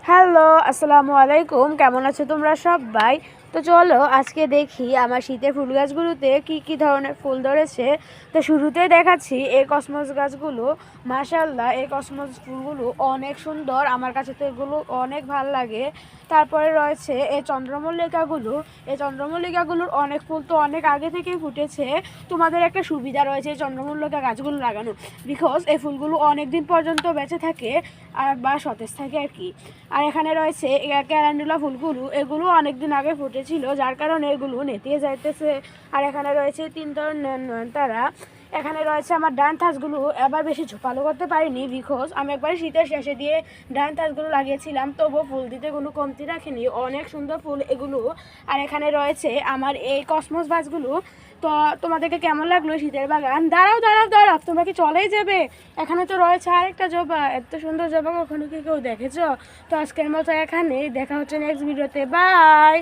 Hello, আসসালামু আলাইকুম। কেমন আছো তোমরা সবাই? তো চলো আজকে দেখি আমার শীতের ফুল গাছগুলোতে কি ধরনের ফুল ধরেছে। তো শুরুতেই দেখাচ্ছি এই কসমস গাছগুলো। মাশাআল্লাহ, এই কসমস ফুলগুলো অনেক সুন্দর, আমার কাছে তো এগুলো অনেক ভালো লাগে। তারপরে রয়েছে এই চন্দ্রমল্লিকাগুলো। এই চন্দ্রমল্লিকাগুলোর অনেক ফুল তো অনেক আগে থেকেই ফুটেছে। তোমাদের একটা সুবিধা রয়েছে এই চন্দ্রমল্লিকা গাছগুলো লাগানো, বিকজ এই ফুলগুলো অনেক দিন পর্যন্ত বেঁচে থাকে আর বা সতেজ থাকে আর কি। আর এখানে রয়েছে ক্যালেন্ডুলা ফুলগুলো, এগুলো অনেক দিন আগে ফুটেছিল, যার কারণে এগুলো নেতিয়ে যাইতেছে। আর এখানে রয়েছে তিন ধরনের নয়নতারা। এখানে রয়েছে আমার ডান থাসগুলো, এবার বেশি ঝোপালো করতে পারিনি, বিকজ আমি একবার শীতের শেষে দিয়ে ডান থাসগুলো লাগিয়েছিলাম, তবুও ফুল দিতে কোনো কমতি রাখিনি, অনেক সুন্দর ফুল এগুলো। আর এখানে রয়েছে আমার এই কসমস গাছগুলো। তো তোমাদেরকে কেমন লাগলো শীতের বাগান? দাঁড়াও দাঁড়াও দাঁড়াও, তোমরা কি চলেই যাবে? এখানে তো রয়েছে আরেকটা জবা, এত সুন্দর জবা কখনো কি কেউ দেখেছো? তো আজকের মতো এখানেই, দেখা হচ্ছে নেক্সট ভিডিওতে। বাই।